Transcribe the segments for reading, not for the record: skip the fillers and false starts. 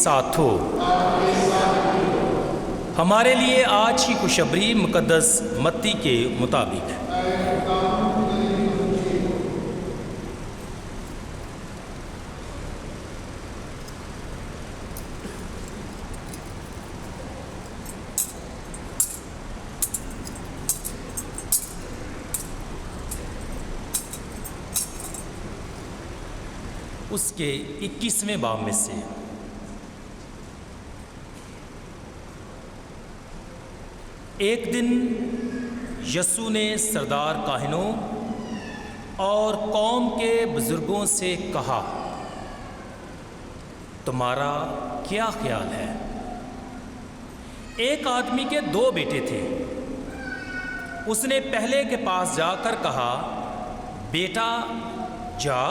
ساتھ ہو۔ ہمارے لیے آج کی خوشخبری مقدس متی کے مطابق۔ اس کے 21ویں باب میں سے ایک دن یسوع نے سردار کاہنوں اور قوم کے بزرگوں سے کہا، تمہارا کیا خیال ہے؟ ایک آدمی کے 2 بیٹے تھے۔ اس نے پہلے کے پاس جا کر کہا، بیٹا جا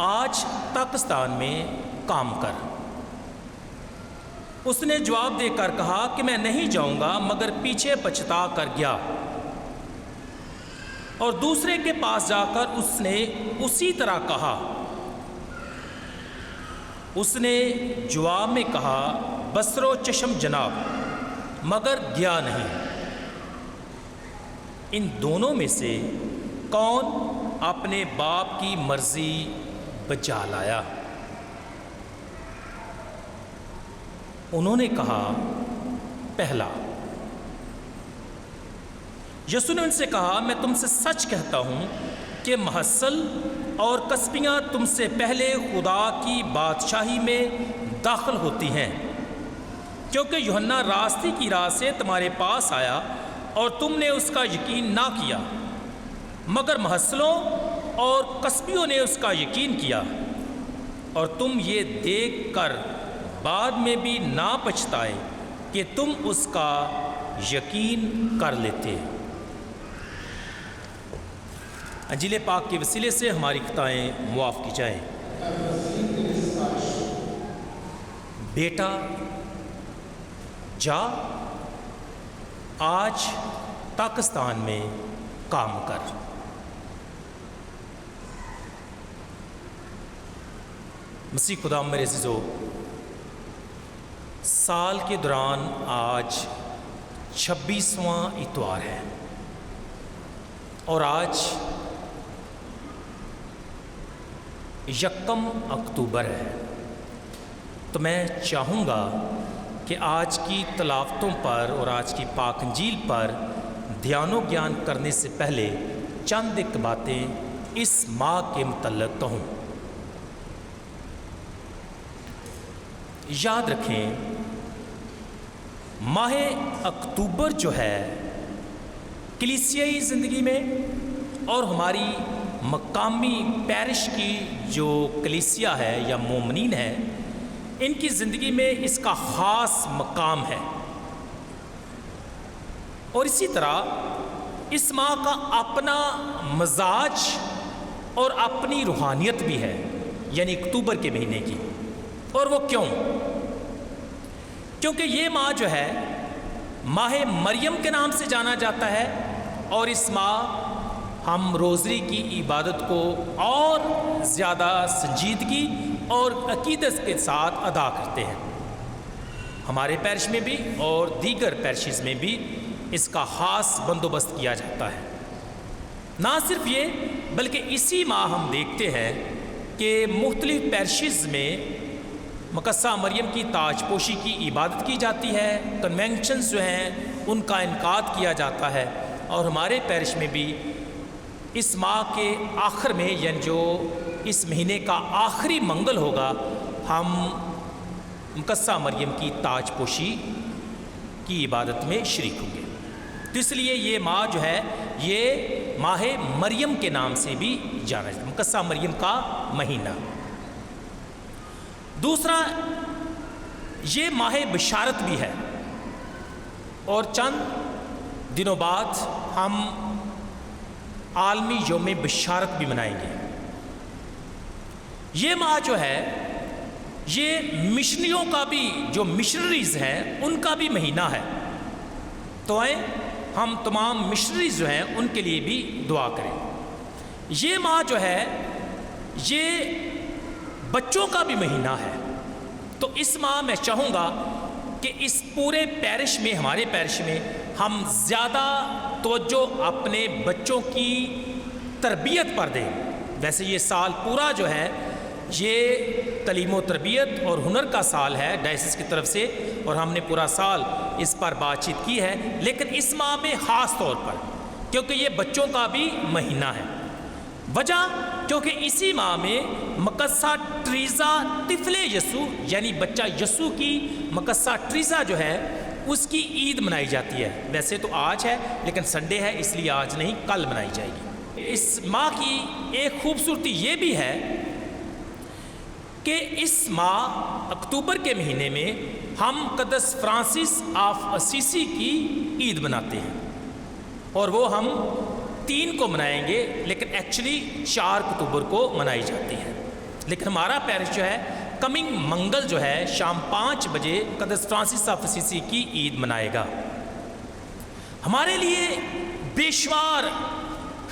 آج پاکستان میں کام کر۔ اس نے جواب دے کر کہا کہ میں نہیں جاؤں گا، مگر پیچھے پچھتا کر گیا۔ اور دوسرے کے پاس جا کر اس نے اسی طرح کہا۔ اس نے جواب میں کہا، بصر و چشم جناب، مگر گیا نہیں۔ ان دونوں میں سے کون اپنے باپ کی مرضی بجا لایا؟ انہوں نے کہا، پہلا۔ یسوع نے ان سے کہا، میں تم سے سچ کہتا ہوں کہ محصل اور کسبیاں تم سے پہلے خدا کی بادشاہی میں داخل ہوتی ہیں، کیونکہ یوحنا راستے کی راہ سے تمہارے پاس آیا اور تم نے اس کا یقین نہ کیا، مگر محصلوں اور کسبیوں نے اس کا یقین کیا، اور تم یہ دیکھ کر بعد میں بھی نہ پچھتائے کہ تم اس کا یقین کر لیتے۔ انجیل پاک کے وسیلے سے ہماری خطائیں معاف کی جائیں۔ بیٹا جا آج پاکستان میں کام کر۔ مسیح خدا میرے عزیزو، سال کے دوران آج 26واں اتوار ہے، اور آج 1 اکتوبر ہے۔ تو میں چاہوں گا کہ آج کی تلاوتوں پر اور آج کی پاک انجیل پر دھیان و گیان کرنے سے پہلے چند ایک باتیں اس ماہ کے متعلق کہوں۔ یاد رکھیں، ماہ اکتوبر جو ہے کلیسیائی زندگی میں اور ہماری مقامی پیرش کی جو کلیسیا ہے یا مومنین ہے، ان کی زندگی میں اس کا خاص مقام ہے۔ اور اسی طرح اس ماہ کا اپنا مزاج اور اپنی روحانیت بھی ہے، یعنی اکتوبر کے مہینے کی۔ اور وہ کیوں؟ کیونکہ یہ ماہ جو ہے ماہ مریم کے نام سے جانا جاتا ہے، اور اس ماہ ہم روزری کی عبادت کو اور زیادہ سنجیدگی اور عقیدت کے ساتھ ادا کرتے ہیں۔ ہمارے پیرش میں بھی اور دیگر پیرشز میں بھی اس کا خاص بندوبست کیا جاتا ہے۔ نہ صرف یہ، بلکہ اسی ماہ ہم دیکھتے ہیں کہ مختلف پیرشز میں مقدسہ مریم کی تاج پوشی کی عبادت کی جاتی ہے، کنونشنز جو ہیں ان کا انعقاد کیا جاتا ہے، اور ہمارے پیرش میں بھی اس ماہ کے آخر میں، یعنی جو اس مہینے کا آخری منگل ہوگا، ہم مقدسہ مریم کی تاج پوشی کی عبادت میں شریک ہوں گے۔ تو اس لیے یہ ماہ جو ہے یہ ماہ مریم کے نام سے بھی جانا جاتا ہے، مقدسہ مریم کا مہینہ۔ دوسرا، یہ ماہ بشارت بھی ہے، اور چند دنوں بعد ہم عالمی یوم بشارت بھی منائیں گے۔ یہ ماہ جو ہے یہ مشنریوں کا بھی، جو مشنریز ہیں ان کا بھی مہینہ ہے۔ تو آئیں ہم تمام مشنریز جو ہیں ان کے لیے بھی دعا کریں۔ یہ ماہ جو ہے یہ بچوں کا بھی مہینہ ہے، تو اس ماہ میں چاہوں گا کہ اس پورے پیرش میں، ہمارے پیرش میں، ہم زیادہ توجہ اپنے بچوں کی تربیت پر دیں۔ ویسے یہ سال پورا جو ہے یہ تعلیم و تربیت اور ہنر کا سال ہے ڈائسس کی طرف سے، اور ہم نے پورا سال اس پر بات چیت کی ہے، لیکن اس ماہ میں خاص طور پر کیونکہ یہ بچوں کا بھی مہینہ ہے۔ وجہ کیونکہ اسی ماہ میں مقدسہ ٹریزا طفل یسوع یعنی بچہ یسوع کی مقدسہ ٹریزا جو ہے اس کی عید منائی جاتی ہے۔ ویسے تو آج ہے لیکن سنڈے ہے، اس لیے آج نہیں، کل منائی جائے گی۔ اس ماہ کی ایک خوبصورتی یہ بھی ہے کہ اس ماہ اکتوبر کے مہینے میں ہم قدس فرانسس آف اسیسی کی عید مناتے ہیں، اور وہ ہم 3 کو منائیں گے، لیکن ایکچولی 4 اکتوبر کو منائی جاتی ہے۔ لیکن ہمارا پیرش جو ہے کمنگ منگل جو ہے شام 5 بجے قدس فرانسس آف اسیسی کی عید منائے گا۔ ہمارے لیے بے شمار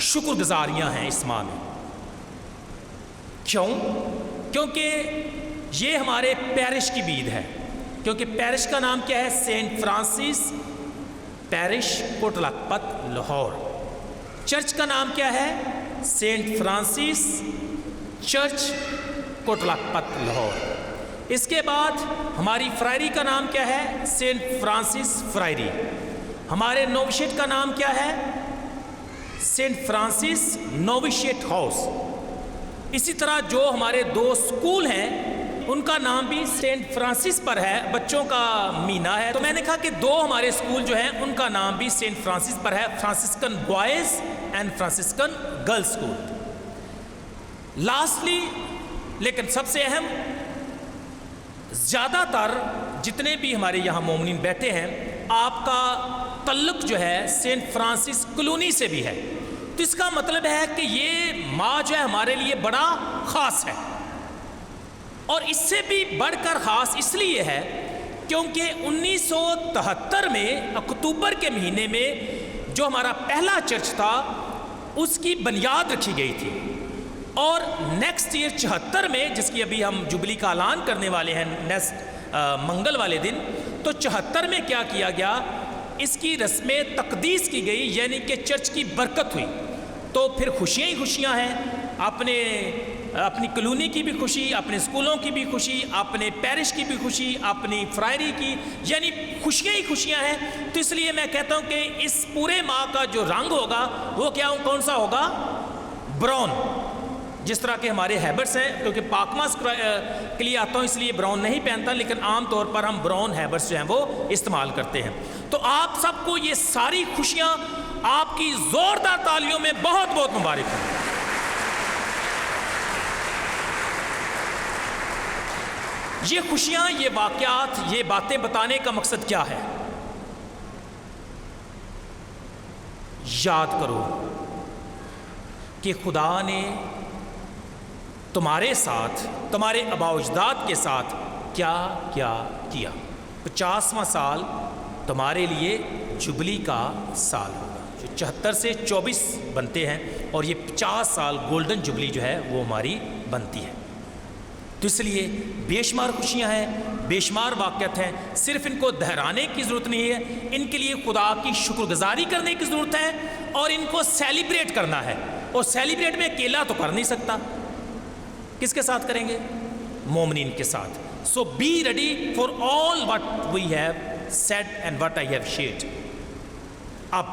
شکر گزاریاں ہیں اس ماہ میں۔ کیوں؟ کیونکہ یہ ہمارے پیرش کی عید ہے، کیونکہ پیرش کا نام کیا ہے؟ Saint Francis parish Kot Lakhpat Lahore. Church کا نام کیا ہے؟ Saint Francis church Kot Lakhpat Lahore. اس کے بعد ہماری فرائری کا نام کیا ہے؟ Saint Francis friary. ہمارے نوویشیٹ کا نام کیا ہے؟ Saint Francis novitiate house. اسی طرح جو ہمارے 2 سکول ہیں ان کا نام بھی سینٹ فرانسس پر ہے، بچوں کا مہینہ ہے، تو میں نے کہا کہ 2 ہمارے سکول جو ہیں ان کا نام بھی سینٹ فرانسس پر ہے، Franciscan boys and Franciscan girls school. Lastly لیکن سب سے اہم، زیادہ تر جتنے بھی ہمارے یہاں مومنین بیٹھے ہیں آپ کا تعلق جو ہے سینٹ فرانسس کلونی سے بھی ہے، تو اس کا مطلب ہے کہ یہ ماہ جو ہے ہمارے لیے بڑا خاص ہے، اور اس سے بھی بڑھ کر خاص اس لیے ہے کیونکہ 1973 میں اکتوبر کے مہینے میں جو ہمارا پہلا چرچ تھا اس کی بنیاد رکھی گئی تھی، اور نیکسٹ ایئر 74 میں جس کی ابھی ہم جبلی کا اعلان کرنے والے ہیں نیکسٹ منگل والے دن، تو 74 میں کیا کیا گیا؟ اس کی رسم تقدیس کی گئی، یعنی کہ چرچ کی برکت ہوئی۔ تو پھر خوشیاں ہی خوشیاں ہیں، اپنی کلونی کی بھی خوشی، اپنے اسکولوں کی بھی خوشی، اپنے پیرش کی بھی خوشی، اپنی فرائری کی، یعنی خوشیاں ہی خوشیاں ہیں۔ تو اس لیے میں کہتا ہوں کہ اس پورے ماہ کا جو رنگ ہوگا وہ کون سا ہوگا؟ براؤن، جس طرح کے ہمارے ہیبٹس ہیں، کیونکہ پاکماس کے لیے آتا ہوں اس لیے براؤن نہیں پہنتا، لیکن عام طور پر ہم براؤن ہیبٹس جو ہیں وہ استعمال کرتے ہیں۔ تو آپ سب کو یہ ساری خوشیاں آپ کی زوردار تالیوں میں بہت بہت مبارک ہوں۔ یہ خوشیاں، یہ واقعات، یہ باتیں بتانے کا مقصد کیا ہے؟ یاد کرو کہ خدا نے تمہارے ساتھ، تمہارے آباء و اجداد کے ساتھ کیا کیا کیا۔ 50واں سال تمہارے لیے جبلی کا سال ہوگا، جو 74 سے 24 بنتے ہیں، اور یہ 50 سال گولڈن جبلی جو ہے وہ ہماری بنتی ہے۔ تو اس لیے بے شمار خوشیاں ہیں، بے شمار واقعات ہیں، صرف ان کو دہرانے کی ضرورت نہیں ہے، ان کے لیے خدا کی شکر گزاری کرنے کی ضرورت ہے، اور ان کو سیلیبریٹ کرنا ہے۔ اور سیلیبریٹ میں اکیلا تو کر نہیں سکتا، کس کے ساتھ کریں گے؟ مومنین کے ساتھ۔ So be ready for all what we have said and what I have shared. اب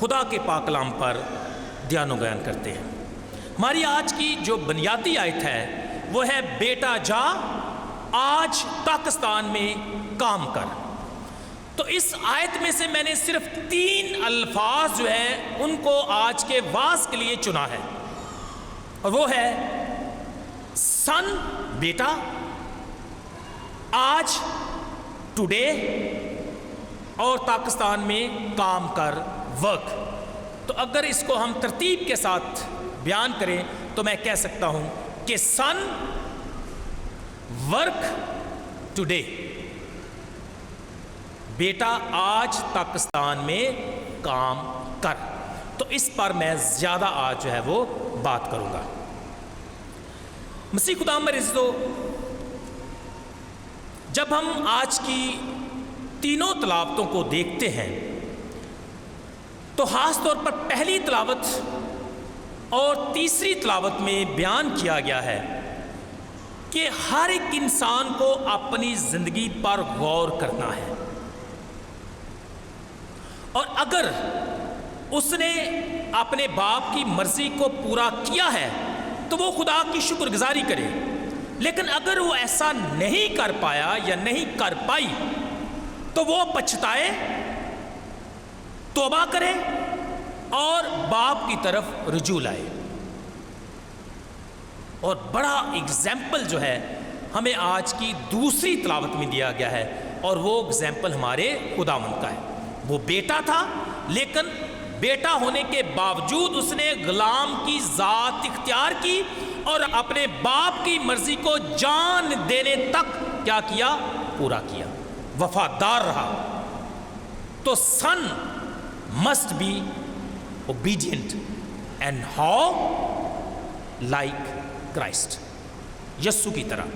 خدا کے پاک کلام پر دھیان و بیان کرتے ہیں۔ ہماری آج کی جو بنیادی آیت ہے وہ ہے بیٹا جا آج پاکستان میں کام کر۔ تو اس آیت میں سے میں نے صرف 3 الفاظ جو ہے ان کو آج کے وعظ کے لیے چنا ہے، اور وہ ہے سن بیٹا، آج ٹوڈے، اور پاکستان میں کام کر ورک۔ تو اگر اس کو ہم ترتیب کے ساتھ بیان کریں تو میں کہہ سکتا ہوں کہ سن ورک ٹوڈے، بیٹا آج پاکستان میں کام کر۔ تو اس پر میں زیادہ آج جو ہے وہ بات کروں گا۔ مسیح خدا عزیزو، جب ہم آج کی تینوں تلاوتوں کو دیکھتے ہیں تو خاص طور پر پہلی تلاوت اور تیسری تلاوت میں بیان کیا گیا ہے کہ ہر ایک انسان کو اپنی زندگی پر غور کرنا ہے، اور اگر اس نے اپنے باپ کی مرضی کو پورا کیا ہے تو وہ خدا کی شکر گزاری کرے، لیکن اگر وہ ایسا نہیں کر پایا یا نہیں کر پائی تو وہ پچھتائے، توبہ کرے اور باپ کی طرف رجوع لائے۔ اور بڑا اگزامپل جو ہے ہمیں آج کی دوسری تلاوت میں دیا گیا ہے، اور وہ اگزامپل ہمارے خداوند کا ہے۔ وہ بیٹا تھا، لیکن بیٹا ہونے کے باوجود اس نے غلام کی ذات اختیار کی اور اپنے باپ کی مرضی کو جان دینے تک کیا کیا؟ پورا کیا، وفادار رہا۔ تو سن must be obedient and how like Christ، یسوع کی طرح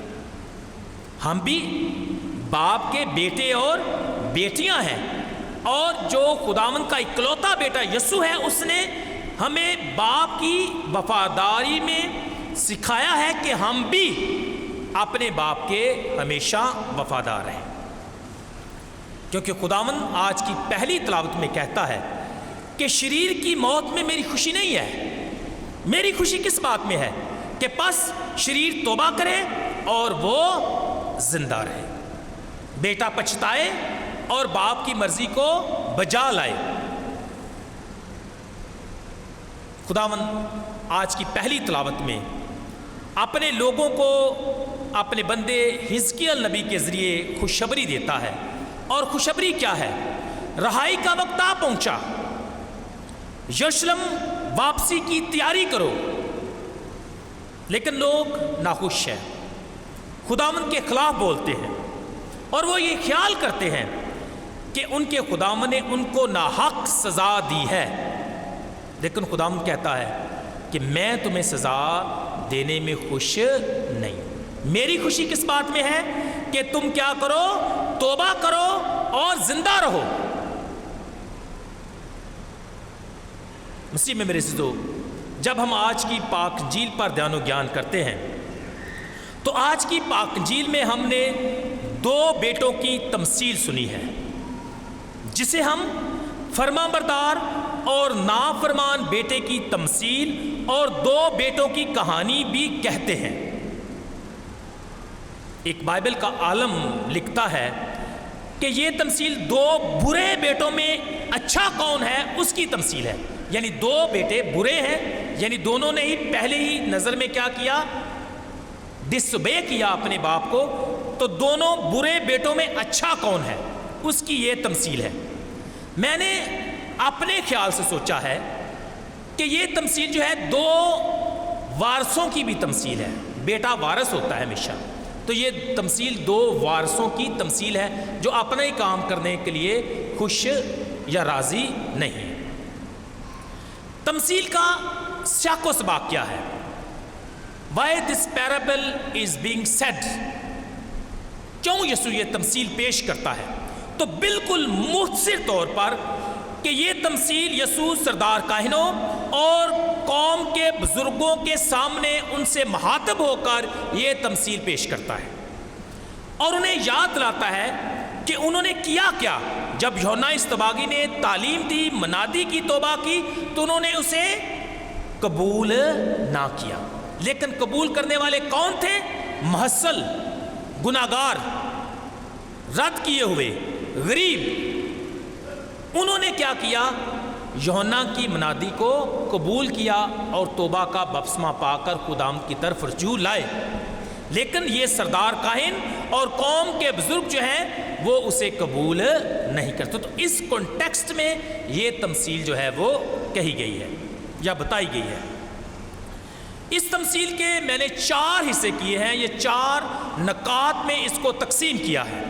ہم بھی باپ کے بیٹے اور بیٹیاں ہیں، اور جو خداوند کا اکلوتا بیٹا یسوع ہے اس نے ہمیں باپ کی وفاداری میں سکھایا ہے کہ ہم بھی اپنے باپ کے ہمیشہ وفادار رہیں، کیونکہ خداوند آج کی پہلی تلاوت میں کہتا ہے کہ شریر کی موت میں میری خوشی نہیں ہے۔ میری خوشی کس بات میں ہے؟ کہ پس شریر توبہ کرے اور وہ زندہ رہے، بیٹا پچھتائے اور باپ کی مرضی کو بجا لائے۔ خداوند آج کی پہلی تلاوت میں اپنے لوگوں کو اپنے بندے حزقیل نبی کے ذریعے خوشخبری دیتا ہے، اور خوشخبری کیا ہے؟ رہائی کا وقت آ پہنچا، یروشلم واپسی کی تیاری کرو۔ لیکن لوگ ناخوش ہیں، خداوند کے خلاف بولتے ہیں، اور وہ یہ خیال کرتے ہیں کہ ان کے خداوند نے ان کو ناحق سزا دی ہے۔ لیکن خداوند کہتا ہے کہ میں تمہیں سزا دینے میں خوش نہیں۔ میری خوشی کس بات میں ہے؟ کہ تم کیا کرو؟ توبہ کرو اور زندہ رہو۔ مسیح میں میرے عزیزو، جب ہم آج کی پاک انجیل پر دھیان و گیان کرتے ہیں تو آج کی پاک انجیل میں ہم نے دو بیٹوں کی تمثیل سنی ہے، جسے ہم فرما بردار اور نافرمان بیٹے کی تمثیل اور دو بیٹوں کی کہانی بھی کہتے ہیں۔ ایک بائبل کا عالم لکھتا ہے کہ یہ تمثیل دو برے بیٹوں میں اچھا کون ہے اس کی تمثیل ہے، یعنی دو بیٹے برے ہیں، یعنی دونوں نے ہی پہلے ہی نظر میں کیا کیا؟ ڈس اوبے کیا اپنے باپ کو، تو دونوں برے بیٹوں میں اچھا کون ہے اس کی یہ تمثیل ہے۔ میں نے اپنے خیال سے سوچا ہے کہ یہ تمثیل جو ہے دو وارثوں کی بھی تمثیل ہے، بیٹا وارث ہوتا ہے ہمیشہ، تو یہ تمثیل دو وارثوں کی تمثیل ہے جو اپنا ہی کام کرنے کے لیے خوش یا راضی نہیں۔ تمثیل کا سیاق و سباق کیا ہے؟ Why this parable is being said؟ کیوں یسوع یہ تمثیل پیش کرتا ہے؟ تو بالکل مختصر طور پر کہ یہ تمثیل یسوع سردار کاہنوں اور قوم کے بزرگوں کے سامنے ان سے مخاطب ہو کر یہ تمثیل پیش کرتا ہے، اور انہیں یاد دلاتا ہے کہ انہوں نے کیا کیا۔ جب یوحنا اصطباغی نے تعلیم دی، منادی کی، توبہ کی، تو انہوں نے اسے قبول نہ کیا۔ لیکن قبول کرنے والے کون تھے؟ محصل، گناہگار، رد کیے ہوئے، غریب۔ انہوں نے کیا کیا؟ یوحنا کی منادی کو قبول کیا اور توبہ کا بپتسمہ پا کر خداوند کی طرف رجوع لائے۔ لیکن یہ سردار کاہن اور قوم کے بزرگ جو ہیں وہ اسے قبول نہیں کرتے۔ تو اس کانٹیکسٹ میں یہ تمثیل جو ہے وہ کہی گئی ہے یا بتائی گئی ہے۔ اس تمثیل کے میں نے 4 حصے کیے ہیں، یہ 4 نکات میں اس کو تقسیم کیا ہے۔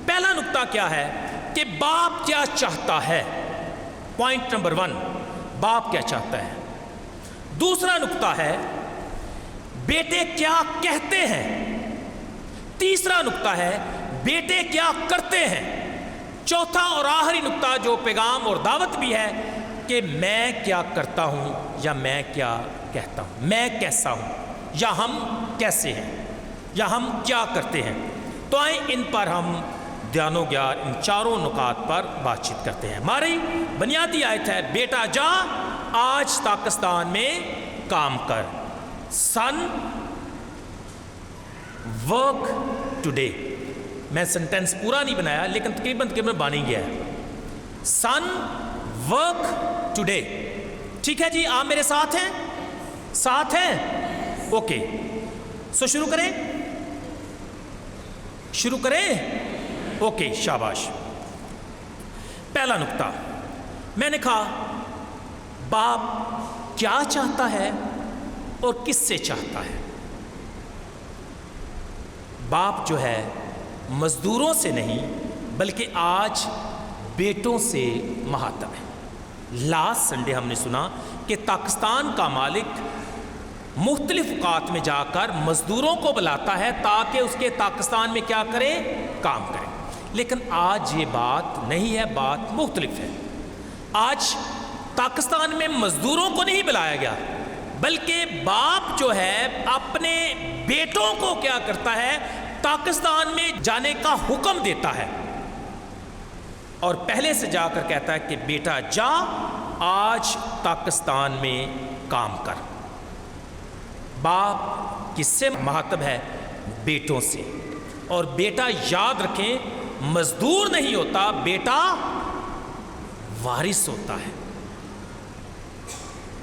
پہلا نقطہ کیا ہے کہ باپ کیا چاہتا ہے؟ پوائنٹ نمبر 1، باپ کیا چاہتا ہے۔ دوسرا نقطہ ہے بیٹے کیا کہتے ہیں۔ تیسرا نقطہ ہے بیٹے کیا کرتے ہیں. چوتھا اور آخری نقطہ جو پیغام اور دعوت بھی ہے کہ میں کیا کرتا ہوں یا میں کیا کہتا ہوں, میں کیسا ہوں یا ہم کیسے ہیں یا ہم کیا کرتے ہیں. تو آئیں ان پر ہم دھیان و گیان ان چاروں نکات پر بات چیت کرتے ہیں. ہماری بنیادی آیت ہے بیٹا جا آج پاکستان میں کام کر. سن ورک ٹوڈے. میں سنٹینس پورا نہیں بنایا لیکن تقریباً بانی گیا ہے. سن ورک ٹوڈے. ٹھیک ہے جی, آپ میرے ساتھ ہیں, ساتھ ہیں, اوکے. سو شروع کریں, شروع کریں, اوکے, شاباش. پہلا نقطہ میں نے کہا باپ کیا چاہتا ہے اور کس سے چاہتا ہے. باپ جو ہے مزدوروں سے نہیں بلکہ آج بیٹوں سے مخاطب ہے. لاسٹ سنڈے ہم نے سنا کہ پاکستان کا مالک مختلف اوقات میں جا کر مزدوروں کو بلاتا ہے تاکہ اس کے پاکستان میں کیا کرے, کام کرے. لیکن آج یہ بات نہیں ہے, بات مختلف ہے. آج پاکستان میں مزدوروں کو نہیں بلایا گیا بلکہ باپ جو ہے اپنے بیٹوں کو کیا کرتا ہے, پاکستان میں جانے کا حکم دیتا ہے اور پہلے سے جا کر کہتا ہے کہ بیٹا جا آج پاکستان میں کام کر. باپ کس سے مخاطب ہے, بیٹوں سے. اور بیٹا یاد رکھیں مزدور نہیں ہوتا, بیٹا وارث ہوتا ہے.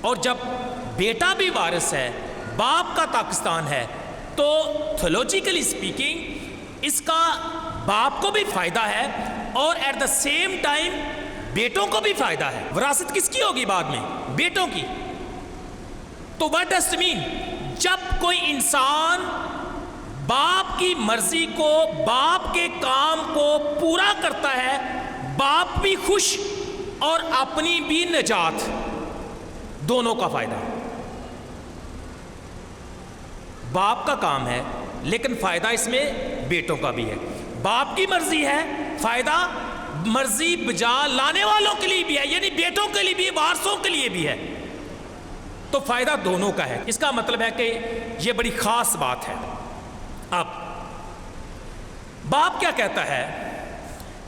اور جب بیٹا بھی وارث ہے, باپ کا پاکستان ہے, تو تھیولوجیکلی اسپیکنگ اس کا باپ کو بھی فائدہ ہے اور ایٹ دا سیم ٹائم بیٹوں کو بھی فائدہ ہے. وراثت کس کی ہوگی بعد میں, بیٹوں کی. تو واٹ ڈز اٹ مین, جب کوئی انسان باپ کی مرضی کو, باپ کے کام کو پورا کرتا ہے, باپ بھی خوش اور اپنی بھی نجات, دونوں کا فائدہ. باپ کا کام ہے لیکن فائدہ اس میں بیٹوں کا بھی ہے. باپ کی مرضی ہے, فائدہ مرضی بجا لانے والوں کے لیے بھی ہے, یعنی بیٹوں کے لیے بھی, وارثوں کے لیے بھی ہے. تو فائدہ دونوں کا ہے. اس کا مطلب ہے کہ یہ بڑی خاص بات ہے. اب باپ کیا کہتا ہے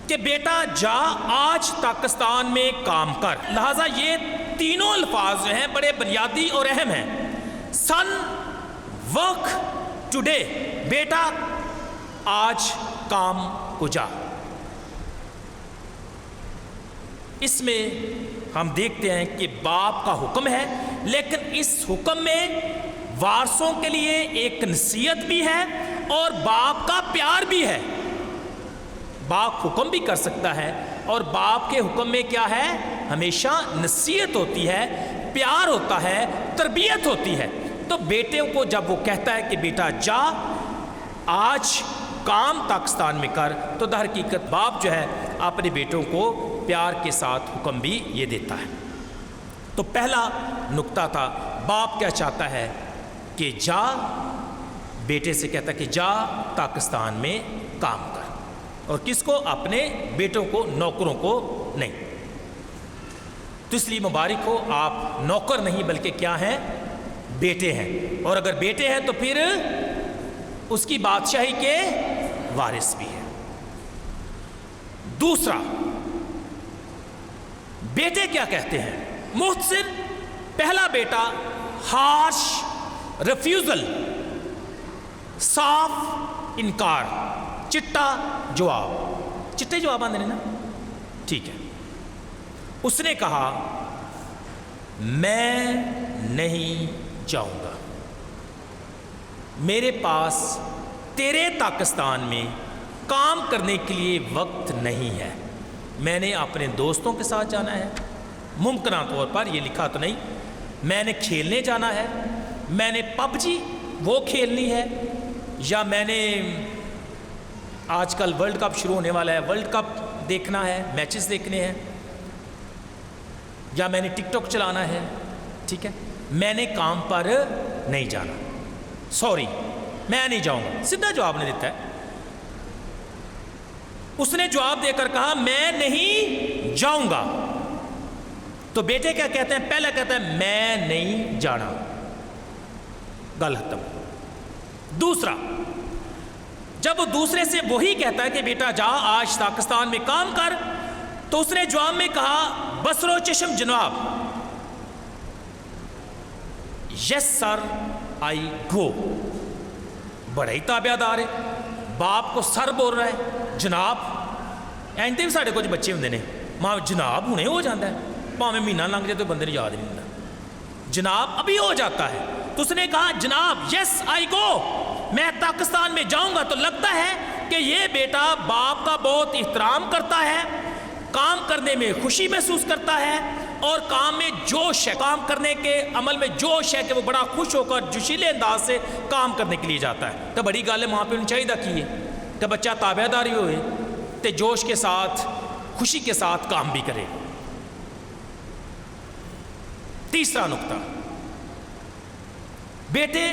کہ بیٹا جا آج پاکستان میں کام کر. لہذا یہ تینوں الفاظ جو ہیں بڑے بنیادی اور اہم ہیں. سن ورک ٹوڈے, بیٹا آج کام کو جا. اس میں ہم دیکھتے ہیں کہ باپ کا حکم ہے لیکن اس حکم میں وارثوں کے لیے ایک نصیحت بھی ہے اور باپ کا پیار بھی ہے. باپ حکم بھی کر سکتا ہے اور باپ کے حکم میں کیا ہے, ہمیشہ نصیحت ہوتی ہے, پیار ہوتا ہے, تربیت ہوتی ہے. تو بیٹے کو جب وہ کہتا ہے کہ بیٹا جا آج کام پاکستان میں کر, تو در حقیقت باپ جو ہے اپنے بیٹوں کو پیار کے ساتھ حکم بھی یہ دیتا ہے. تو پہلا نقطہ تھا باپ کیا چاہتا ہے کہ جا, بیٹے سے کہتا ہے کہ جا پاکستان میں کام کر. اور کس کو, اپنے بیٹوں کو, نوکروں کو نہیں. تو اس لیے مبارک ہو, آپ نوکر نہیں بلکہ کیا ہیں, بیٹے ہیں. اور اگر بیٹے ہیں تو پھر اس کی بادشاہی کے وارث بھی ہیں. دوسرا, بیٹے کیا کہتے ہیں, محسن پہلا بیٹا ہارش ریفیوزل, صاف انکار, چٹا جواب. چٹے جواب آنے نا, ٹھیک ہے. اس نے کہا میں نہیں جاؤں گا, میرے پاس تیرے پاکستان میں کام کرنے کے لیے وقت نہیں ہے, میں نے اپنے دوستوں کے ساتھ جانا ہے. ممکنہ طور پر یہ لکھا تو نہیں, میں نے کھیلنے جانا ہے, میں نے پب جی وہ کھیلنی ہے, یا میں نے آج کل ورلڈ کپ شروع ہونے والا ہے, ورلڈ کپ دیکھنا ہے, میچز دیکھنے ہیں, یا میں نے ٹک ٹاک چلانا ہے. ٹھیک ہے, میں نے کام پر نہیں جانا, سوری میں نہیں جاؤں گا. سیدھا جواب نہیں دیتا ہے. اس نے جواب دے کر کہا میں نہیں جاؤں گا. تو بیٹے کیا کہتے ہیں؟ پہلا کہتا ہے میں نہیں جانا، گل ختم. دوسرا، جب وہ دوسرے سے وہی کہتا ہے کہ بیٹا جا آج پاکستان میں کام کر، تو اس نے جواب میں کہا بصر و چشم جناب، یس سر آئی گو. بڑا ہی تابع دار ہے، باپ کو سر بول رہا ہے جناب. اینتے بھی ساڑھے کچھ بچے ہوندے نے ماں جناب ہونے ہو جاتا ہے، پاویں مہینہ لنگ جائے تو بندے نے یاد نہیں ہوتا، جناب ابھی ہو جاتا ہے. تو اس نے کہا جناب یس آئی گو، میں پاکستان میں جاؤں گا. تو لگتا ہے کہ یہ بیٹا باپ کا بہت احترام کرتا ہے، کام کرنے میں خوشی محسوس کرتا ہے، اور کام میں جوش ہے، کام کرنے کے عمل میں جوش ہے کہ وہ بڑا خوش ہو کر جوشیلے انداز سے کام کرنے کے لیے جاتا ہے. تو بڑی گل ہے، ماں پہ چاہیے کی ہے کہ بچہ تابع داری ہوئے تو جوش کے ساتھ خوشی کے ساتھ کام بھی کرے. تیسرا نقطہ، بیٹے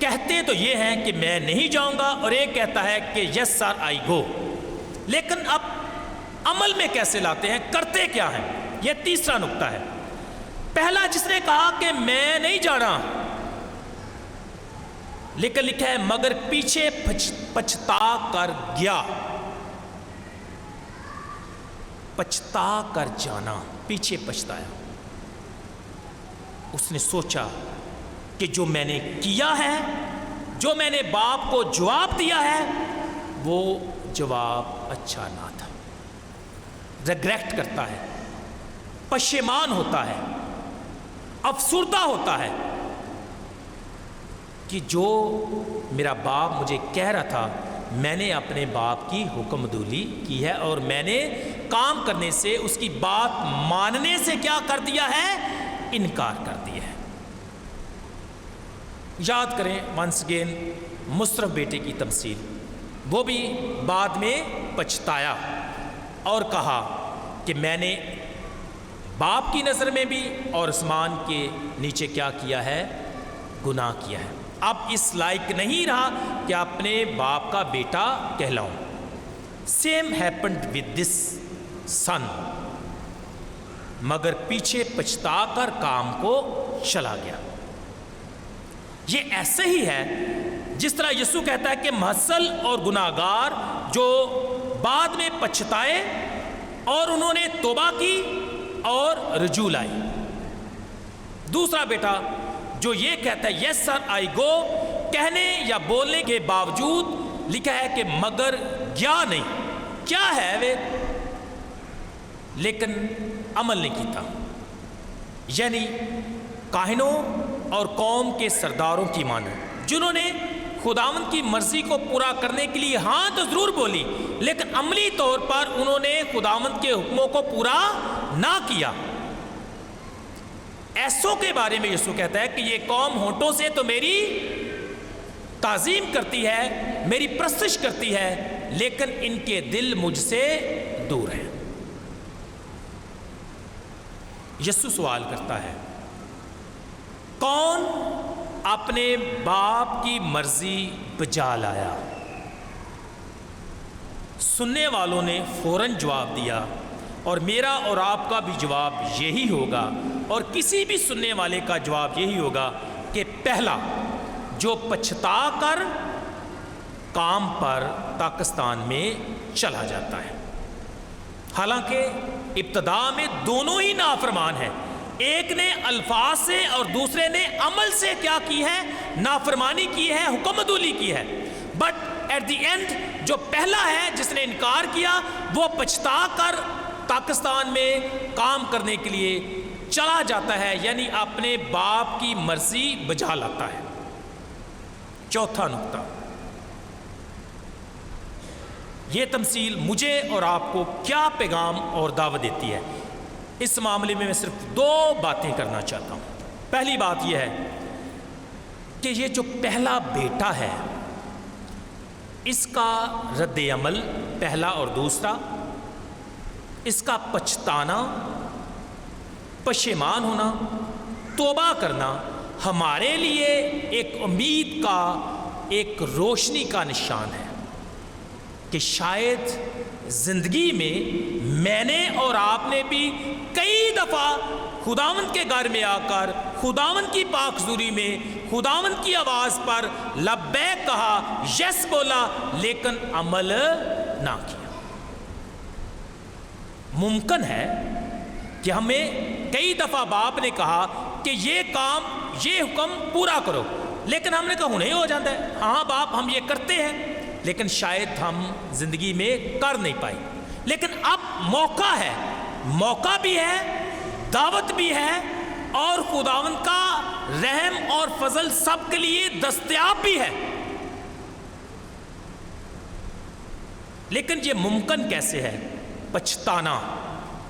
کہتے تو یہ ہیں کہ میں نہیں جاؤں گا، اور ایک کہتا ہے کہ یس سر آئی گو، لیکن اب عمل میں کیسے لاتے ہیں، کرتے کیا ہیں؟ یہ تیسرا نقطہ ہے. پہلا جس نے کہا کہ میں نہیں جانا، لیکن لکھا ہے مگر پیچھے پچھتا کر گیا. پچھتا کر جانا، پیچھے پچھتایا. اس نے سوچا کہ جو میں نے کیا ہے، جو میں نے باپ کو جواب دیا ہے، وہ جواب اچھا نہ تھا. ریگریٹ کرتا ہے، پشیمان ہوتا ہے، افسردہ ہوتا ہے کہ جو میرا باپ مجھے کہہ رہا تھا میں نے اپنے باپ کی حکم دولی کی ہے، اور میں نے کام کرنے سے، اس کی بات ماننے سے کیا کر دیا ہے؟ انکار کر دیا ہے. یاد کریں ونس اگین مصرف بیٹے کی تمثیل، وہ بھی بعد میں پچھتایا اور کہا کہ میں نے باپ کی نظر میں بھی اور آسمان کے نیچے کیا کیا ہے؟ گناہ کیا ہے. اب اس لائق نہیں رہا کہ اپنے باپ کا بیٹا کہلاؤں. سیم ہیپنڈ ود دس سن، مگر پیچھے پچھتا کر کام کو چلا گیا. یہ ایسے ہی ہے جس طرح یسوع کہتا ہے کہ محصل اور گناہگار جو بعد میں پچھتائے اور انہوں نے توبہ کی اور رجوع لائی. دوسرا بیٹا جو یہ کہتا ہے یس سر آئی گو، کہنے یا بولنے کے باوجود لکھا ہے کہ مگر گیا نہیں. کیا ہے وہ؟ لیکن عمل نہیں کیتا. یعنی کاہنوں اور قوم کے سرداروں کی مانند جنہوں نے خداوند کی مرضی کو پورا کرنے کے لیے ہاں تو ضرور بولی، لیکن عملی طور پر انہوں نے خداوند کے حکموں کو پورا نہ کیا. ایسوں کے بارے میں یسوع کہتا ہے کہ یہ قوم ہونٹوں سے تو میری تعظیم کرتی ہے، میری پرستش کرتی ہے، لیکن ان کے دل مجھ سے دور ہیں. یسوع سوال کرتا ہے کون اپنے باپ کی مرضی بجا لایا؟ سننے والوں نے فوراً جواب دیا، اور میرا اور آپ کا بھی جواب یہی ہوگا، اور کسی بھی سننے والے کا جواب یہی ہوگا کہ پہلا جو پچھتا کر کام پر پاکستان میں چلا جاتا ہے. حالانکہ ابتدا میں دونوں ہی نافرمان ہیں، ایک نے الفاظ سے اور دوسرے نے عمل سے کیا کی ہے؟ نافرمانی کی ہے، حکم عدولی کی ہے. بٹ ایٹ دی اینڈ جو پہلا ہے جس نے انکار کیا، وہ پچھتا کر پاکستان میں کام کرنے کے لیے چلا جاتا ہے، یعنی اپنے باپ کی مرضی بجا لاتا ہے. چوتھا نقطہ، یہ تمثیل مجھے اور آپ کو کیا پیغام اور دعوت دیتی ہے؟ اس معاملے میں صرف دو باتیں کرنا چاہتا ہوں. پہلی بات یہ ہے کہ یہ جو پہلا بیٹا ہے اس کا رد عمل پہلا اور دوسرا، اس کا پچھتانا، پشیمان ہونا، توبہ کرنا ہمارے لیے ایک امید کا، ایک روشنی کا نشان ہے. کہ شاید زندگی میں میں نے اور آپ نے بھی کئی دفعہ خداوند کے گھر میں آ کر خداوند کی پاک حضوری میں خداوند کی آواز پر لبیک کہا، یس بولا، لیکن عمل نہ کیا۔ ممکن ہے کہ ہمیں کئی دفعہ باپ نے کہا کہ یہ کام، یہ حکم پورا کرو، لیکن ہم نے کہا نہیں ہو جاتا ہے، ہاں باپ ہم یہ کرتے ہیں، لیکن شاید ہم زندگی میں کر نہیں پائے۔ لیکن اب موقع ہے، موقع بھی ہے، دعوت بھی ہے، اور خداوند کا رحم اور فضل سب کے لیے دستیاب بھی ہے۔ لیکن یہ ممکن کیسے ہے؟ پچھتانا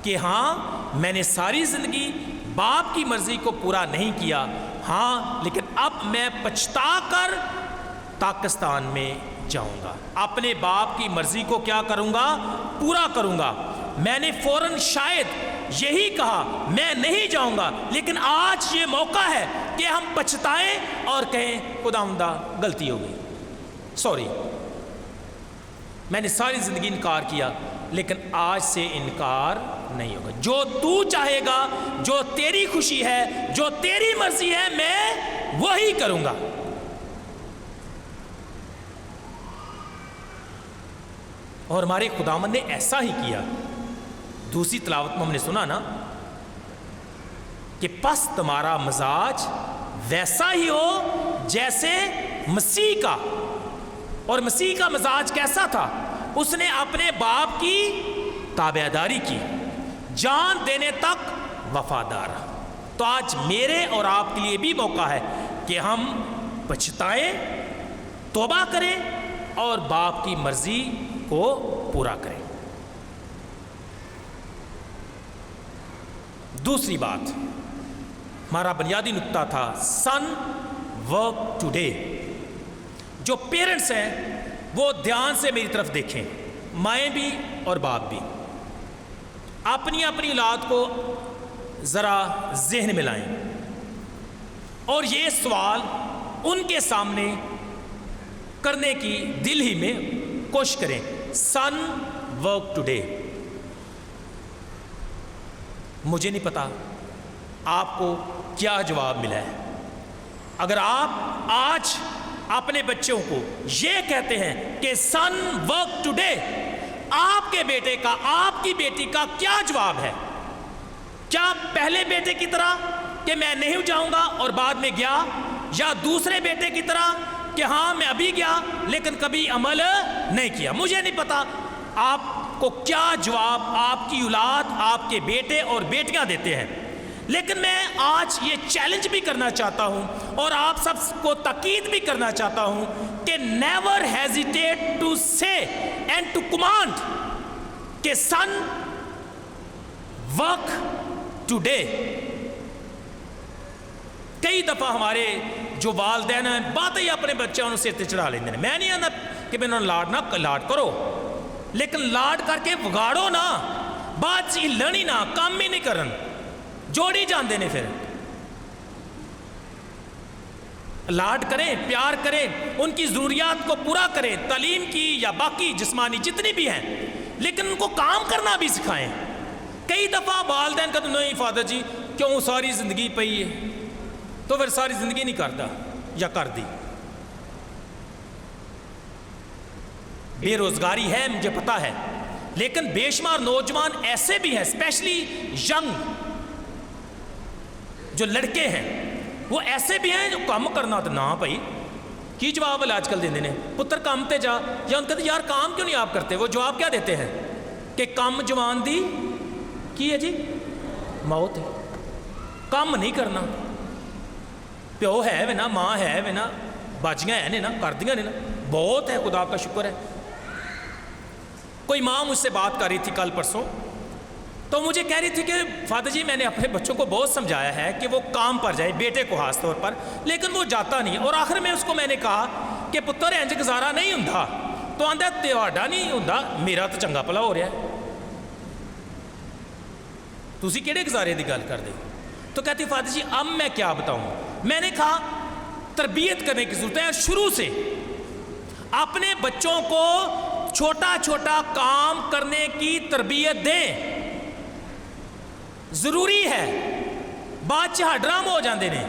کہ ہاں میں نے ساری زندگی باپ کی مرضی کو پورا نہیں کیا، ہاں لیکن اب میں پچھتا کر پاکستان میں جاؤں گا، اپنے باپ کی مرضی کو کیا کروں گا؟ پورا کروں گا۔ میں نے فوراً شاید یہی کہا میں نہیں جاؤں گا، لیکن آج یہ موقع ہے کہ ہم پچھتائیں اور کہیں خداوندا غلطی ہو گئی، سوری، میں نے ساری زندگی انکار کیا، لیکن آج سے انکار نہیں ہوگا۔ جو تو چاہے گا، جو تیری خوشی ہے، جو تیری مرضی ہے، میں وہی کروں گا۔ اور ہمارے خداوند نے ایسا ہی کیا۔ دوسری تلاوت میں ہم نے سنا نا کہ پس تمہارا مزاج ویسا ہی ہو جیسے مسیح کا۔ اور مسیح کا مزاج کیسا تھا؟ اس نے اپنے باپ کی تابعداری کی، جان دینے تک وفادار رہا۔ تو آج میرے اور آپ کے لیے بھی موقع ہے کہ ہم پچھتائیں، توبہ کریں اور باپ کی مرضی کو پورا کریں۔ دوسری بات، ہمارا بنیادی نقطہ تھا سن ورک ٹوڈے۔ جو پیرنٹس ہیں وہ دھیان سے میری طرف دیکھیں، مائیں بھی اور باپ بھی، اپنی اپنی اولاد کو ذرا ذہن میں لائیں اور یہ سوال ان کے سامنے کرنے کی دل ہی میں کوشش کریں، سن ورک ٹوڈے۔ مجھے نہیں پتا آپ کو کیا جواب ملا ہے۔ اگر آپ آج اپنے بچوں کو یہ کہتے ہیں کہ سن ورک ٹوڈے، آپ کے بیٹے کا، آپ کی بیٹی کا کیا جواب ہے؟ کیا پہلے بیٹے کی طرح کہ میں نہیں جاؤں گا اور بعد میں گیا، یا دوسرے بیٹے کی طرح کہ ہاں میں ابھی گیا لیکن کبھی عمل نہیں کیا؟ مجھے نہیں پتا آپ کو کیا جواب آپ کی اولاد، آپ کے بیٹے اور بیٹیاں دیتے ہیں، لیکن میں آج یہ چیلنج بھی کرنا چاہتا ہوں اور آپ سب کو تاکید بھی کرنا چاہتا ہوں کہ نیور ہیزیٹیٹ ٹو سے اینڈ ٹو کمانڈ کہ سن ورک ٹوڈے۔ کئی دفعہ ہمارے جو والدین ہیں باتیں اپنے بچوں سے چڑھا لیندے ہیں۔ میں نہیں آنا کہ میں انہوں نے لاڈ کرو، لیکن لاڈ کر کے بگاڑو نا، بات ہلنی نہ، کام ہی نہیں کرن، جوڑی جاندے نے۔ پھر لاڈ کریں، پیار کریں، ان کی ضروریات کو پورا کریں، تعلیم کی یا باقی جسمانی جتنی بھی ہیں، لیکن ان کو کام کرنا بھی سکھائیں۔ کئی دفعہ والدین کا تو نہیں فادر جی کیوں ساری زندگی پئی ہے، تو پھر ساری زندگی نہیں کرتا یا کر دی۔ بے روزگاری ہے مجھے پتا ہے، لیکن بے شمار نوجوان ایسے بھی ہیں، اسپیشلی ینگ جو لڑکے ہیں، وہ ایسے بھی ہیں جو کام کرنا تو نہ بھائی کی جواب آج کل دیندے نے، پتر کام تے جا، یا ان کہتے یار کام کیوں نہیں آپ کرتے؟ وہ جواب کیا دیتے ہیں کہ کام جوان دی کی ہے جی موت ہے، کام نہیں کرنا، پیو ہے وے نا، ماں ہے وے نا، باجیاں ہیں نے نا، کردیاں نے نا، بہت ہے، خدا کا شکر ہے۔ کوئی ماں مجھ سے بات کر رہی تھی کل پرسوں، تو مجھے کہہ رہی تھی کہ فادر جی میں نے اپنے بچوں کو بہت سمجھایا ہے کہ وہ کام پر جائے، بیٹے کو خاص طور پر، لیکن وہ جاتا نہیں، اور آخر میں اس کو میں نے کہا کہ پتر انج گزارا نہیں ہوندا، تو آندا تہاڈا نہیں ہوندا، میرا تو چنگا بھلا ہو رہا ہے، تسی کیڑے گزارے دی گل کر دے؟ تو کہتی فادر جی اب میں کیا بتاؤں؟ میں نے کہا تربیت کرنے کی ضرورت ہے، شروع سے اپنے بچوں کو چھوٹا چھوٹا کام کرنے کی تربیت دیں. ضروری ہے. بعد چ ڈرام ہو جاندے نے.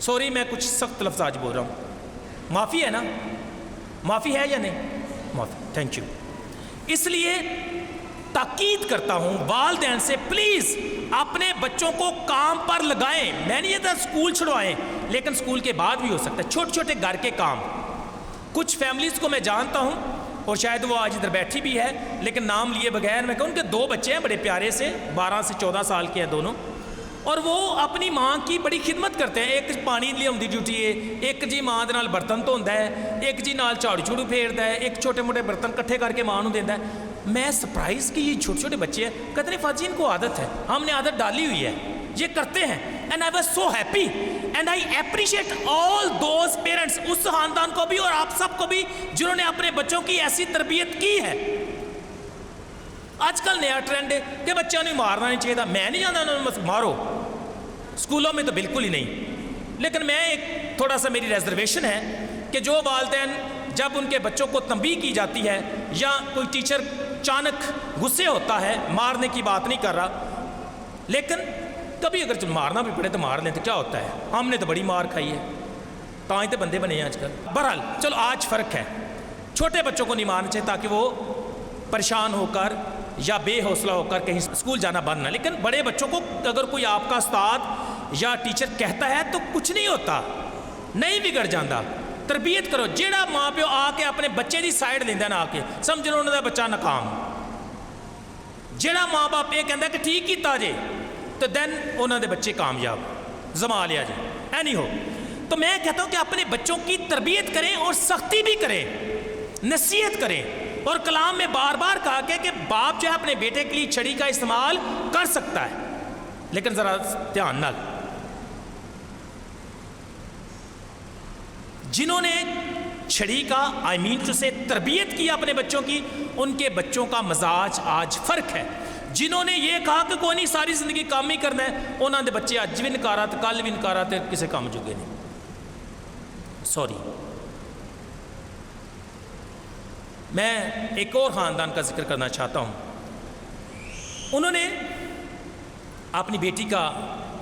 سوری میں کچھ سخت لفظ آج بول رہا ہوں, معافی ہے نا؟ معافی ہے یا نہیں؟ معافی. Thank you. اس لیے تاکید کرتا ہوں والدین سے, پلیز اپنے بچوں کو کام پر لگائیں. میں نہیں کہتا اسکول چھڑوائیں, لیکن اسکول کے بعد بھی ہو سکتا ہے چھوٹے چھوٹے گھر کے کام. کچھ فیملیز کو میں جانتا ہوں, اور شاید وہ آج ادھر بیٹھی بھی ہے, لیکن نام لیے بغیر میں کہوں ان کے 2 بچے ہیں بڑے پیارے سے, 12 سے 14 سال کے ہیں دونوں, اور وہ اپنی ماں کی بڑی خدمت کرتے ہیں. ایک پانی لے آؤندی ڈیوٹی ہے, ایک جی ماں دے نال برتن دھوندا ہے, ایک جی نال جھاڑو جھوڑو پھیردا ہے, ایک چھوٹے موٹے برتن کٹھے کر کے ماں نوں دیندا ہے. میں سرپرائز کہ یہ چھوٹے چھوٹے بچے ہیں, کہتے ہیں فاجی ان کو عادت ہے, ہم نے عادت ڈالی ہوئی ہے, یہ کرتے ہیں. And I was so happy and I appreciate all those parents, اس خاندان کو بھی اور آپ سب کو بھی جنہوں نے اپنے بچوں کی ایسی تربیت کی ہے. آج کل نیا ٹرینڈ ہے کہ بچوں نے مارنا نہیں چاہیے. میں نہیں جانتا انہوں نے مارو, اسکولوں میں تو بالکل ہی نہیں. لیکن میں ایک تھوڑا سا میری ریزرویشن ہے کہ جو والدین جب ان کے بچوں کو تنبیہ کی جاتی ہے, یا کوئی ٹیچر اچانک غصے ہوتا ہے, مارنے کی بات نہیں کر رہا, لیکن کبھی اگر مارنا بھی پڑے تو مار لیں تو کیا ہوتا ہے. ہم نے تو بڑی مار کھائی ہے, تاں تو بندے بنے ہیں آج کل. بہرحال چلو آج فرق ہے, چھوٹے بچوں کو نہیں مارنا چاہیے تاکہ وہ پریشان ہو کر یا بے حوصلہ ہو کر کہیں اسکول جانا بند نہ. لیکن بڑے بچوں کو اگر کوئی آپ کا استاد یا ٹیچر کہتا ہے تو کچھ نہیں ہوتا, نہیں بگڑ جاندہ. تربیت کرو. جیڑا ماں پیو آ کے اپنے بچے دی سائڈ لیندہ نہ آ کے سمجھو انہوں نے بچہ ناکام. جیڑا ماں باپ یہ کہندا کہ ٹھیک کیتا جے تو دین انہوں نے بچے کامیاب زما لیا جائے. اینی ہو, تو میں کہتا ہوں کہ اپنے بچوں کی تربیت کریں اور سختی بھی کریں, نصیحت کریں. اور کلام میں بار بار کہا گیا کہ باپ جو ہے اپنے بیٹے کے لیے چھڑی کا استعمال کر سکتا ہے, لیکن ذرا دھیان نال. جنہوں نے چھڑی کا سے تربیت کی اپنے بچوں کی, ان کے بچوں کا مزاج آج فرق ہے. جنہوں نے یہ کہا کہ کوئی نہیں ساری زندگی کام ہی کرنا ہے, انہوں نے بچے اج بھی نکارا تو کل بھی نکارا تو کسی کام جوگے نہیں. سوری. میں ایک اور خاندان کا ذکر کرنا چاہتا ہوں. انہوں نے اپنی بیٹی کا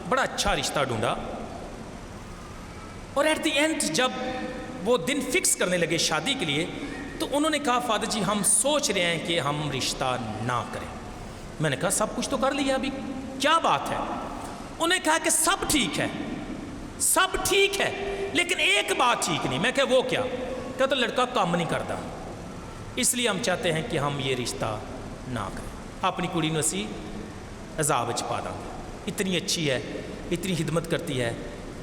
بڑا اچھا رشتہ ڈھونڈا, اور ایٹ دی اینڈ جب وہ دن فکس کرنے لگے شادی کے لیے تو انہوں نے کہا فادر جی ہم سوچ رہے ہیں کہ ہم رشتہ نہ کریں. میں نے کہا سب کچھ تو کر لیا, ابھی کیا بات ہے؟ انہوں نے کہا کہ سب ٹھیک ہے, سب ٹھیک ہے, لیکن ایک بات ٹھیک نہیں. میں کہا وہ کیا؟ کہا تو لڑکا کام نہیں کرتا, اس لیے ہم چاہتے ہیں کہ ہم یہ رشتہ نہ کریں. اپنی کڑی نوں اسی عذاب وچ پا داں گے. اتنی اچھی ہے, اتنی خدمت کرتی ہے,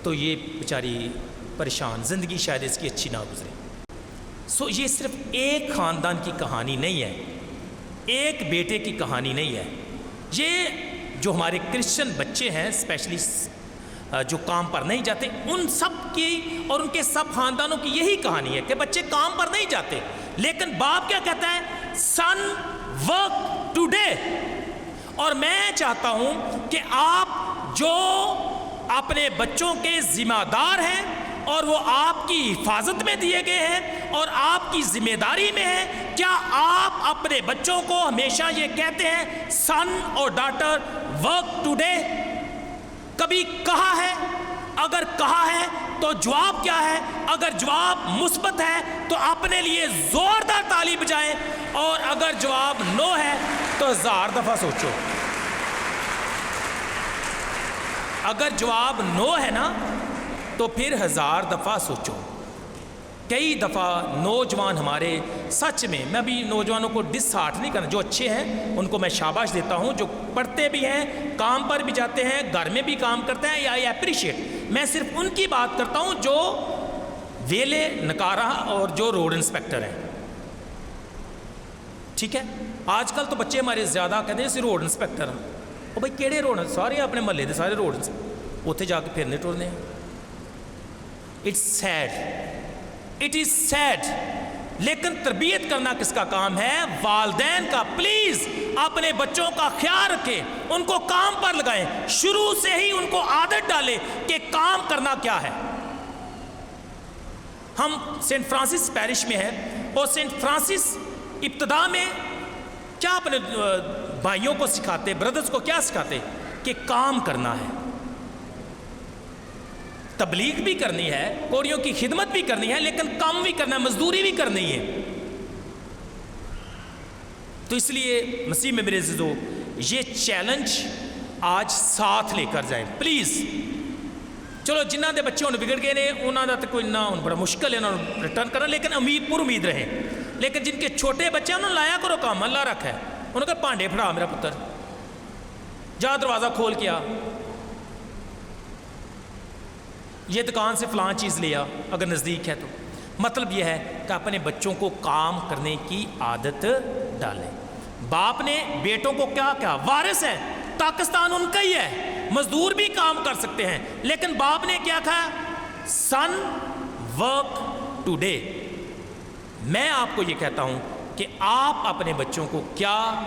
تو یہ بیچاری پریشان, زندگی شاید اس کی اچھی نہ گزرے. سو یہ صرف ایک خاندان کی کہانی نہیں ہے, ایک بیٹے کی کہانی نہیں ہے. یہ جو ہمارے کرسچن بچے ہیں اسپیشلی جو کام پر نہیں جاتے, ان سب کی اور ان کے سب خاندانوں کی یہی کہانی ہے کہ بچے کام پر نہیں جاتے, لیکن باپ کیا کہتا ہے؟ سن ورک ٹوڈے. اور میں چاہتا ہوں کہ آپ جو اپنے بچوں کے ذمہ دار ہیں اور وہ آپ کی حفاظت میں دیے گئے ہیں اور آپ کی ذمہ داری میں ہیں, کیا آپ اپنے بچوں کو ہمیشہ یہ کہتے ہیں سن اور ڈاٹر ورک ٹوڈے؟ کبھی کہا ہے؟ اگر کہا ہے تو جواب کیا ہے؟ اگر جواب مثبت ہے تو اپنے لیے زوردار تالی بجائیں, اور اگر جواب نو ہے تو 1000 دفعہ سوچو. اگر جواب نو ہے نا تو پھر 1000 دفعہ سوچو. کئی دفعہ نوجوان ہمارے, سچ میں بھی نوجوانوں کو ڈس ہارٹ نہیں کرنا, جو اچھے ہیں ان کو میں شاباش دیتا ہوں, جو پڑھتے بھی ہیں, کام پر بھی جاتے ہیں, گھر میں بھی کام کرتے ہیں, آئی اپریشیٹ. میں صرف ان کی بات کرتا ہوں جو ویلے نکارہ اور جو روڈ انسپیکٹر ہیں. ٹھیک ہے, آج کل تو بچے ہمارے زیادہ کہتے ہیں روڈ انسپیکٹر ہیں. وہ بھائی کہڑے روڈ ہیں؟ سارے اپنے محلے دے سارے روڈ اتنے جا کے پھرنے ٹرنے. It's sad, it is sad. لیکن تربیت کرنا کس کا کام ہے؟ والدین کا. پلیز اپنے بچوں کا خیال رکھیں, ان کو کام پر لگائیں, شروع سے ہی ان کو عادت ڈالیں کہ کام کرنا کیا ہے. ہم سینٹ فرانسس پیرش میں ہیں اور سینٹ فرانسس ابتدا میں کیا اپنے بھائیوں کو سکھاتے، برادرز کو کیا سکھاتے؟ کہ کام کرنا ہے، تبلیغ بھی کرنی ہے، کوڑیوں کی خدمت بھی کرنی ہے، لیکن کام بھی کرنا ہے، مزدوری بھی کرنی ہے۔ تو اس لیے مسیح میں میرے عزیزو یہ چیلنج آج ساتھ لے کر جائیں پلیز۔ چلو جنہ دے بچے ہوں بگڑ گئے نے انہوں دا تو کوئی نہ بڑا مشکل ہے انہوں نے ریٹرن کرنا، لیکن امید پر امید رہیں۔ لیکن جن کے چھوٹے بچے ہیں انہوں نے لایا کرو کام، اللہ رکھا ہے، انہوں نے کہا پانڈے پھڑا میرا پتر، جا دروازہ کھول کیا، یہ دکان سے فلاں چیز لیا اگر نزدیک ہے تو۔ مطلب یہ ہے کہ اپنے بچوں کو کام کرنے کی عادت ڈالیں۔ باپ نے بیٹوں کو کیا کہا؟ وارث ہے، پاکستان ان کا ہی ہے، مزدور بھی کام کر سکتے ہیں، لیکن باپ نے کیا کہا؟ سن ورک ٹوڈے۔ میں آپ کو یہ کہتا ہوں کہ آپ اپنے بچوں کو کیا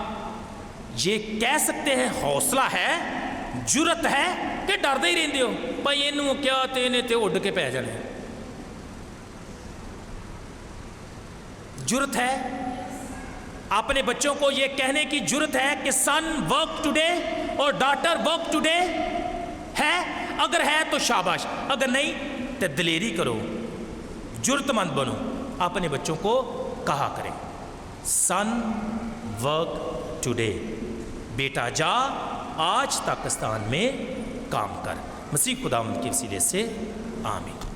یہ کہہ سکتے ہیں، حوصلہ ہے، جرت ہے کہ ڈردے ہی رہندے ہو بھائی انہوں کیا تینے تے اڈ کے پہ جانے؟ جرت ہے اپنے بچوں کو یہ کہنے کی جرت ہے کہ سن ورک ٹوڈے اور ڈاٹر ورک ٹوڈے ہے؟ اگر ہے تو شاباش، اگر نہیں تو دلیری کرو، جرت مند بنو، اپنے بچوں کو کہا کریں سن ورک ٹوڈے، بیٹا جا آج پاکستان میں کام کر۔ مسیح خداوند کے وسیلے سے آمین۔